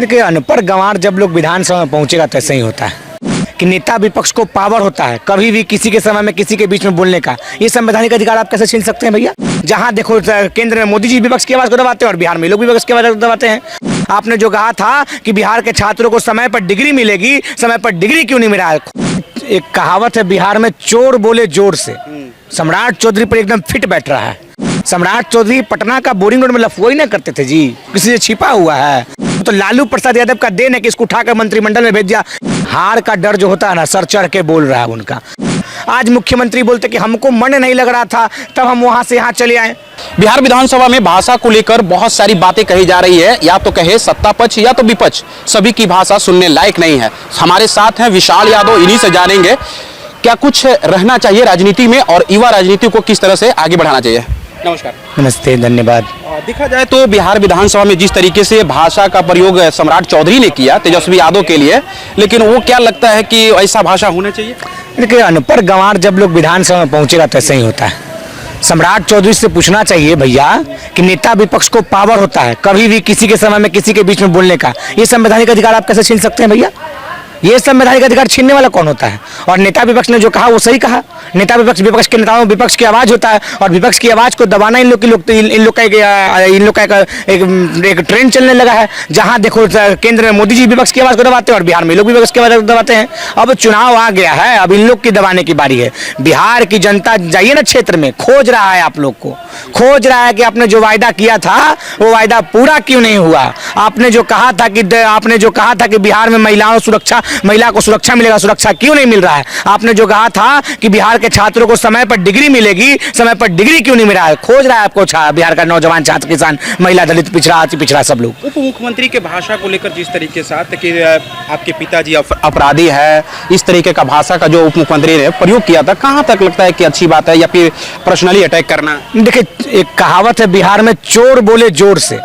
देखिए, अनपढ़ गंवार जब लोग विधानसभा में पहुंचेगा तो ऐसे ही होता है कि नेता विपक्ष को पावर होता है कभी भी किसी के समय में किसी के बीच में बोलने का। ये संवैधानिक अधिकार आप कैसे छीन सकते हैं भैया? जहां देखो केंद्र में मोदी जी विपक्ष की आवाज को दबाते हैं और बिहार में लोग विपक्ष की आवाज को दबाते हैं। आपने जो कहा था कि बिहार के छात्रों को समय पर डिग्री मिलेगी, समय पर डिग्री क्यों नहीं मिला है? एक कहावत है बिहार में, चोर बोले जोर से। सम्राट चौधरी पर एकदम फिट बैठ रहा है। सम्राट चौधरी पटना का बोरिंग रोड में लफुआई ना करते थे जी, किसी से छिपा हुआ है। तो लालू प्रसाद यादव का देन है कि इसको उठाकर मंत्रिमंडल में भेज दिया। हार का डर जो होता है ना, सर चढ़ के बोल रहा है उनका। आज मुख्यमंत्री बोलते कि हमको मन नहीं लग रहा था तब हम वहां से यहाँ चले आए। बिहार विधानसभा में भाषा को लेकर बहुत सारी बातें कही जा रही है, या तो कहे सत्ता पक्ष या तो विपक्ष, सभी की भाषा सुनने लायक नहीं है। हमारे साथ हैं विशाल यादव, इन्हीं से जानेंगे क्या कुछ रहना चाहिए राजनीति में और युवा राजनीति को किस तरह से आगे बढ़ाना चाहिए। नमस्कार। नमस्ते, धन्यवाद। देखा जाए तो बिहार विधानसभा में जिस तरीके से भाषा का प्रयोग सम्राट चौधरी ने किया तेजस्वी यादव के लिए, लेकिन वो क्या लगता है कि ऐसा भाषा होना चाहिए? देखिए, अनपढ़ गंवार जब लोग विधानसभा में पहुंचेगा तो ऐसे ही होता है। सम्राट चौधरी से पूछना चाहिए भैया कि नेता विपक्ष को पावर होता है कभी भी किसी के समय में किसी के बीच में बोलने का। ये संवैधानिक अधिकार आप कैसे छीन सकते हैं भैया? ये संवैधानिक अधिकार छीनने वाला कौन होता है? और नेता विपक्ष ने जो कहा वो सही कहा। नेता विपक्ष के नेताओं विपक्ष की आवाज होता है और विपक्ष की आवाज को दबाना इन लोग का एक ट्रेंड चलने लगा है। जहां देखो केंद्र में मोदी जी विपक्ष की आवाज को दबाते हैं और बिहार में लोग विपक्ष की आवाज को दबाते हैं। अब चुनाव आ गया है, अब इन लोग की दबाने की बारी है। बिहार की जनता जाइए ना क्षेत्र में, खोज रहा है, आप लोग को खोज रहा है कि आपने जो वायदा किया था वो वायदा पूरा क्यों नहीं हुआ। आपने जो कहा था कि बिहार में महिला को सुरक्षा मिलेगा, सुरक्षा क्यों नहीं मिल रहा है? आपने जो कहा था कि बिहार के छात्रों को समय पर डिग्री मिलेगी, समय पर डिग्री क्यों नहीं मिल रहा है? खोज रहा है आपको बिहार का नौजवान, छात्र, किसान, महिला, दलित, पिछड़ा, अति पिछड़ा सब लोग। उप मुख्यमंत्री के भाषा को लेकर जिस तरीके से कि आपके पिताजी अपराधी है, इस तरीके का भाषा का जो उप मुख्यमंत्री ने प्रयोग किया था, कहाँ तक लगता है कि अच्छी बात है या फिर पर्सनली अटैक करना? देखिए, एक कहावत है बिहार में, चोर बोले जोर से।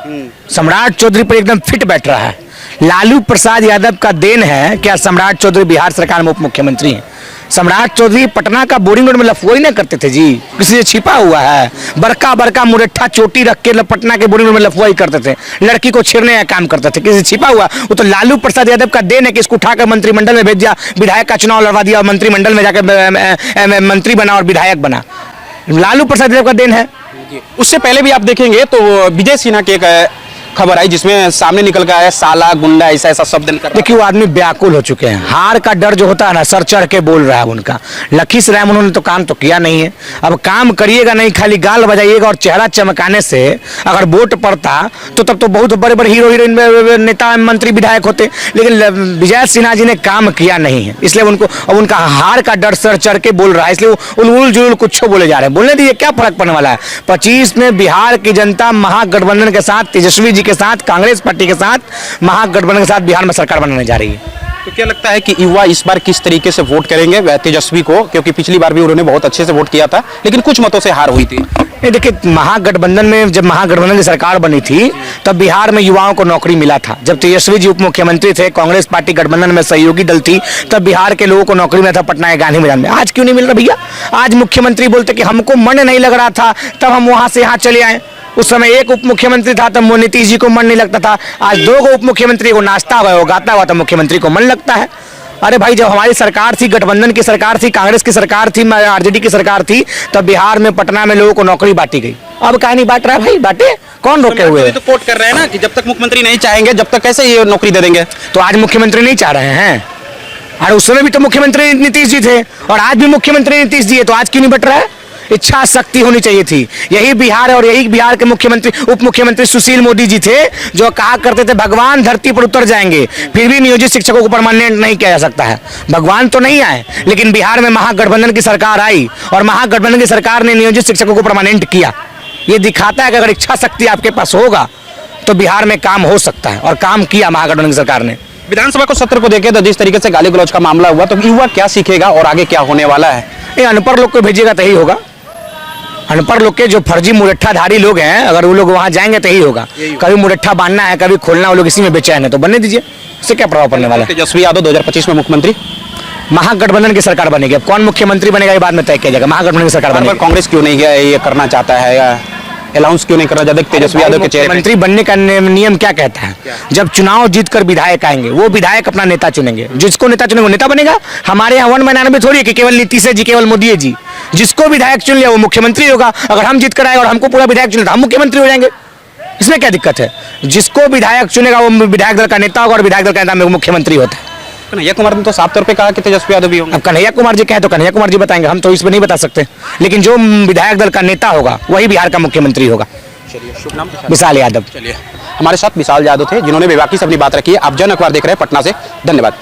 सम्राट चौधरी पर एकदम फिट बैठ रहा है। लालू प्रसाद यादव का देन है क्या सम्राट चौधरी बिहार सरकार में उप मुख्यमंत्री हैं? सम्राट चौधरी पटना का बोरिंग रोड में लफुआई ना करते थे जी, किसी से छिपा हुआ है। बड़का मुरट्ठा चोटी रख के पटना के बोरिंग रोड में लफुआई करते थे, लड़की को छेड़ने का काम करते थे, किसी से छिपा हुआ। वो तो लालू प्रसाद यादव का देन है कि इसको उठाकर मंत्रिमंडल में भेज दिया, विधायक का चुनाव लड़वा दिया और मंत्रिमंडल में जाकर मंत्री बना और विधायक बना। लालू प्रसाद यादव का देन है। उससे पहले भी आप देखेंगे तो विजय सिन्हा की एक खबर आई जिसमें सामने निकल कर आया साला, गुंडा, ऐसा शब्द निकल। देखिए, वो आदमी व्याकुल हो चुके हैं। हार का डर जो होता है ना, सर चढ़ के बोल रहा है उनका। लखीसराय में उन्होंने तो काम तो किया नहीं है, अब काम करिएगा नहीं, खाली गाल बजाइएगा और चेहरा चमकाने से अगर वोट पड़ता तो तब तो बहुत बड़े बड़े हीरो हीरोइन, नेता, मंत्री, विधायक होते। लेकिन विजय सिन्हा जी ने काम किया नहीं है, इसलिए अब उनका हार का डर सर चढ़ के बोल रहा है, इसलिए वो उलूल जुलूल कुछ बोले जा रहे हैं। बोलने दीजिए, क्या फर्क पड़ने वाला है? 25 में बिहार की जनता महागठबंधन के साथ, तेजस्वी जी के साथ, कांग्रेस पार्टी के साथ, महागठबंधन के साथ बिहार में सरकार बनाने जा रही है। तो क्या लगता है कि युवा इस बार किस तरीके से वोट करेंगे तेजस्वी को? क्योंकि पिछली बार भी उन्होंने बहुत अच्छे से वोट किया था, लेकिन कुछ मतों से हार हुई थी। देखिए, महागठबंधन में जब महागठबंधन की सरकार बनी थी तब बिहार में युवाओं को नौकरी मिला था। जब तेजस्वी जी उप मुख्यमंत्री थे, कांग्रेस पार्टी गठबंधन में सहयोगी दल थी, तब बिहार के लोगों को नौकरी मिला था पटना के गांधी मैदान में। आज क्यों नहीं मिल रहा भैया? आज मुख्यमंत्री बोलते कि हमको मन नहीं लग रहा था तब हम वहां से यहाँ चले आए। उस समय एक उप मुख्यमंत्री था तब नीतीश जी को मन नहीं लगता था। आज 2 उप मुख्यमंत्री को नाचता हुआ, गाता हुआ, तो मुख्यमंत्री को मन लगता है। अरे भाई, जब हमारी सरकार थी, गठबंधन की सरकार थी, कांग्रेस की सरकार थी, आरजेडी की सरकार थी, तब बिहार में, पटना में लोगों को नौकरी बांटी गई। अब काहे नहीं बांट रहा है भाई? बांटे, कौन रोके हुए है? तो कोर्ट कर रहे हैं ना कि जब तक मुख्यमंत्री नहीं चाहेंगे जब तक कैसे ये नौकरी दे देंगे। तो आज मुख्यमंत्री नहीं चाह रहे हैं? अरे उस समय भी तो मुख्यमंत्री नीतीश जी थे और आज भी मुख्यमंत्री नीतीश जी है, तो आज क्यों नहीं बट रहा है? इच्छा शक्ति होनी चाहिए थी। यही बिहार है और यही बिहार के मुख्यमंत्री, उप मुख्यमंत्री सुशील मोदी जी थे, जो कहा करते थे भगवान धरती पर उतर जाएंगे फिर भी नियोजित शिक्षकों को परमानेंट नहीं किया जा सकता है। भगवान तो नहीं आए, लेकिन बिहार में महागठबंधन की सरकार आई और महागठबंधन की सरकार ने नियोजित शिक्षकों को परमानेंट किया। ये दिखाता है कि अगर इच्छा शक्ति आपके पास होगा तो बिहार में काम हो सकता है, और काम किया महागठबंधन की सरकार ने। विधानसभा को सत्र को देखे तो जिस तरीके से गाली गलौज का मामला हुआ, तो युवा क्या सीखेगा और आगे क्या होने वाला है? ये अनपढ़ लोग को भेजिएगा तो यही होगा। अनपढ़ लोग के जो फर्जी मुरट्ठाधारी लोग हैं, अगर वो लोग वहां जाएंगे तो यही होगा। कभी मुरट्ठा बांधना है, कभी खोलना, वो लोग इसी में बेचैन है, तो बनने दीजिए, इससे क्या प्रभाव पड़ने वाला है? तेजस्वी यादव 2025 में मुख्यमंत्री, महागठबंधन की सरकार बनेगी। अब कौन मुख्यमंत्री बनेगा ये बाद में तय किया जाएगा। महागठबंधन की सरकार बनेगी। कांग्रेस क्यों नहीं ये करना चाहता है? अनाउंस क्यों नहीं कर रहा जब तक तेजस्वी यादव के चेहरे पे? मंत्री बनने का नियम क्या कहता है? जब चुनाव जीतकर विधायक आएंगे, वो विधायक अपना नेता चुनेंगे, जिसको नेता चुनेंगे वो नेता बनेगा। हमारे यहाँ 1/99 थोड़ी है कि केवल नीतीश जी, केवल मोदी जी। जिसको विधायक चुन लिया वो मुख्यमंत्री होगा। अगर हम जीत कर आए और हमको पूरा विधायक चुने तो हम मुख्यमंत्री हो जाएंगे। इसमें क्या दिक्कत है? जिसको विधायक चुनेगा वो विधायक दल का नेता होगा और विधायक दल का नेता में वो मुख्यमंत्री होता है। कन्हैया कुमार ने तो साफ तौर पे कहा कि तेजस्वी यादव भी होंगे। अब कन्हैया कुमार जी कहें तो कन्हैया कुमार जी बताएंगे, हम तो इस पर नहीं बता सकते। लेकिन जो विधायक दल का नेता होगा वही बिहार का मुख्यमंत्री होगा। चलिए, शुभ नाम? विशाल यादव। चलिए, हमारे साथ विशाल यादव थे जिन्होंने बेबाकी से अपनी बात रखी है। आप जन अखबार देख रहे हैं पटना से। धन्यवाद।